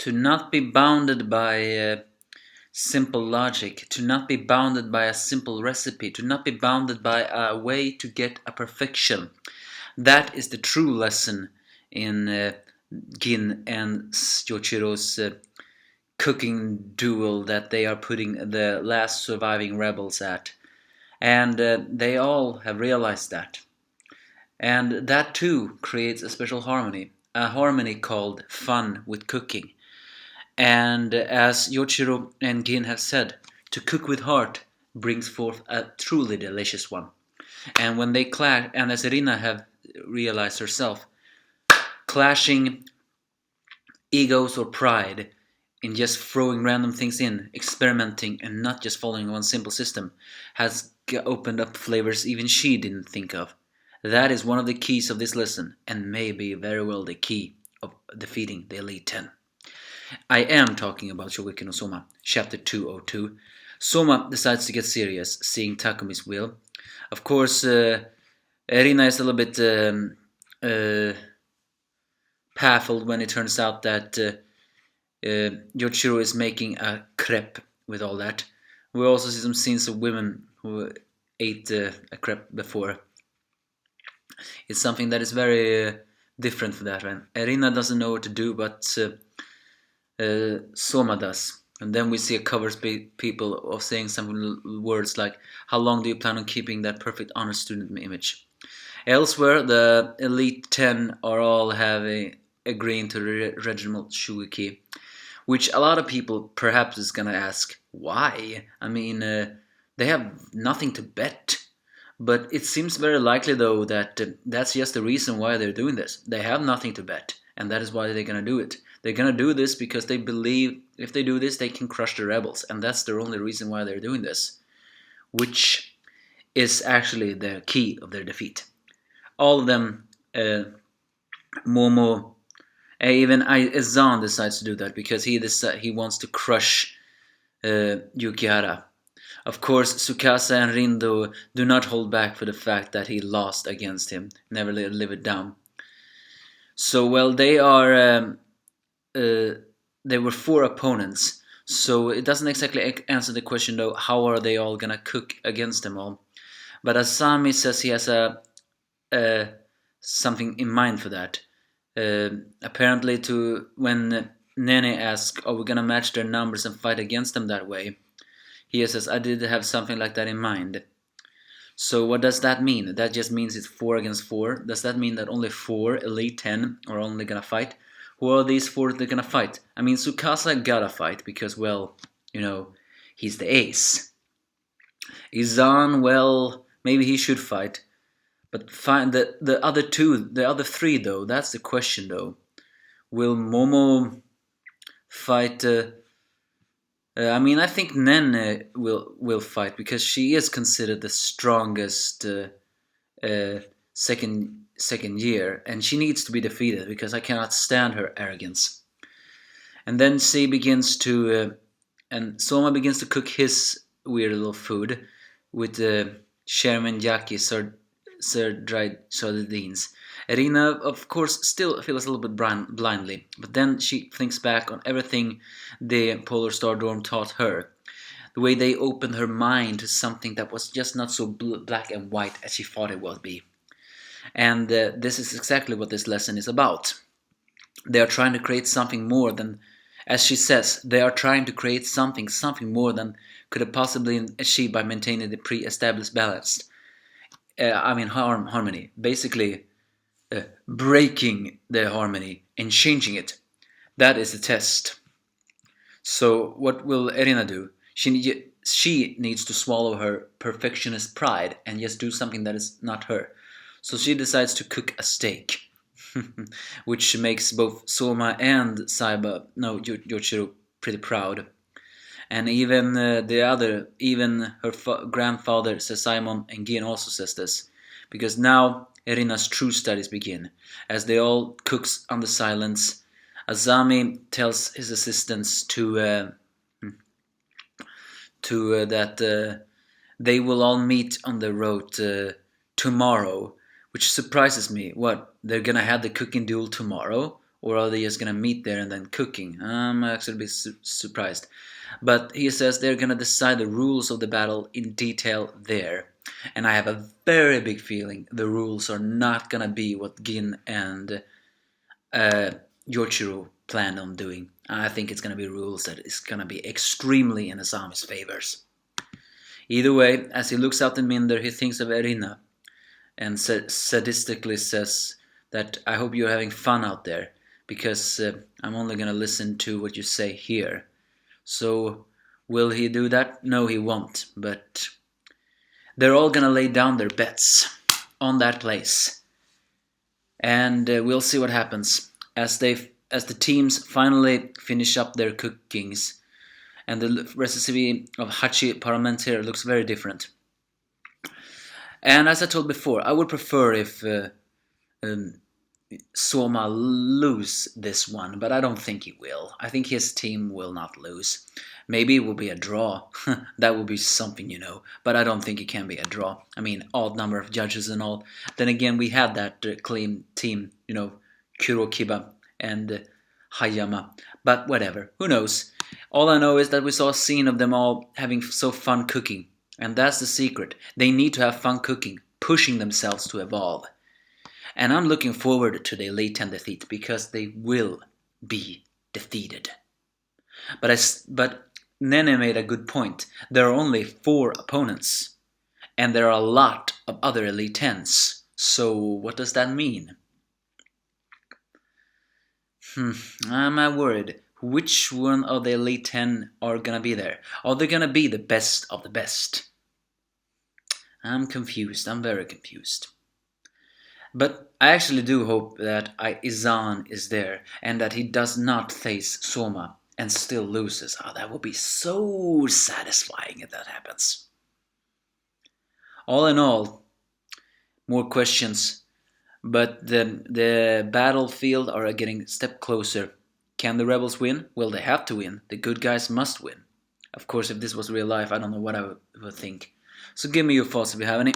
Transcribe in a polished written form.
To not be bounded by simple logic, to not be bounded by a simple recipe, to not be bounded by a way to get a perfection. That is the true lesson in Gin and Yoichiro's cooking duel that they are putting the last surviving rebels at. And they all have realized that. And that too creates a special harmony, a harmony called fun with cooking. And as Yoichiro and Gin have said, to cook with heart brings forth a truly delicious one. And when they clash, and as Irina have realized herself, clashing egos or pride in just throwing random things in, experimenting, and not just following one simple system, has opened up flavors even she didn't think of. That is one of the keys of this lesson, and maybe very well the key of defeating the Elite Ten. I am talking about Shokugeki no Soma, chapter 202. Soma decides to get serious, seeing Takumi's will. Of course, Erina is a little bit baffled when it turns out that Yoichiro is making a crepe with all that. We also see some scenes of women who ate a crepe before. It's something that is very different for that one. Erina doesn't know what to do, but Soma does. And then we see a cover people of saying some words like, how long do you plan on keeping that perfect honor student image? Elsewhere, the Elite 10 are all agreeing to the Reginald Shokugeki, which a lot of people perhaps is gonna ask, why? I mean, they have nothing to bet. But it seems very likely though that that's just the reason why they're doing this. They have nothing to bet, and that is why they're gonna do it. They're gonna do this because they believe if they do this, they can crush the rebels, and that's the only reason why they're doing this, which is actually the key of their defeat. All of them, Momo, even Azan decides to do that because he wants to crush Yukihara. Of course, Tsukasa and Rindo do not hold back for the fact that he lost against him, never live it down. So, well, they were 4 opponents, so it doesn't exactly answer the question though, how are they all gonna cook against them all? But Asami says he has something in mind for that. Apparently, when Nene asks, are we gonna match their numbers and fight against them that way? He says, I did have something like that in mind. So what does that mean? That just means it's 4 against 4. Does that mean that only 4 Elite 10 are only gonna fight? Who are these 4 that are gonna fight? I mean, Tsukasa gotta fight because, well, you know, he's the ace. Izan, well, maybe he should fight. But the other 3 though, that's the question though. Will Momo fight... I mean, I think Nene will fight because she is considered the strongest second year, and she needs to be defeated because I cannot stand her arrogance. And then she begins to, and Soma begins to cook his weird little food with Sherman Yaki dried sardines. Irina, of course, still feels a little bit blindly, but then she thinks back on everything the Polar Star Dorm taught her. The way they opened her mind to something that was just not so black and white as she thought it would be. And this is exactly what this lesson is about. They are trying to create something more than, as she says, they are trying to create something more than could have possibly been achieved by maintaining the pre-established balance. Harmony. Basically, breaking the harmony and changing it. That is the test. So what will Erina do? She needs to swallow her perfectionist pride and just do something that is not her. So she decides to cook a steak, which makes both Soma and Yoichiro pretty proud. And even even her grandfather Simon and Gin also says this, because now Erina's true studies begin, as they all cooks under silence. Azami tells his assistants that they will all meet on the road tomorrow, which surprises me. What, they're gonna have the cooking duel tomorrow? Or are they just gonna meet there and then cooking? I'm actually a bit surprised. But he says they're gonna decide the rules of the battle in detail there. And I have a very big feeling the rules are not gonna be what Gin and Yoichiro planned on doing. I think it's gonna be rules that is gonna be extremely in Asami's favors. Either way, as he looks out the window, he thinks of Erina and sadistically says that I hope you're having fun out there, because I'm only gonna listen to what you say here. So, will he do that? No, he won't, but they're all gonna lay down their bets on that place. And we'll see what happens as the teams finally finish up their cookings, and the recipe of Hachi Parmentier looks very different. And as I told before, I would prefer if Soma lose this one, but I don't think he will. I think his team will not lose. Maybe it will be a draw. That would be something, but I don't think it can be a draw. I mean, odd number of judges and all. Then again, we had that clean team, Kurokiba and Hayama. But whatever, who knows? All I know is that we saw a scene of them all having so fun cooking. And that's the secret. They need to have fun cooking, pushing themselves to evolve. And I'm looking forward to the Elite 10 defeat, because they will be defeated. But Nene made a good point. There are only 4 opponents. And there are a lot of other Elite 10s. So what does that mean? I'm worried. Which one of the Elite 10 are gonna be there? Are they gonna be the best of the best? I'm confused. I'm very confused. But I actually do hope that Izan is there and that he does not face Soma and still loses. Oh, that would be so satisfying if that happens. All in all, more questions. But the battlefield are getting a step closer. Can the rebels win? Well, they have to win. The good guys must win. Of course, if this was real life, I don't know what I would think. So give me your thoughts if you have any.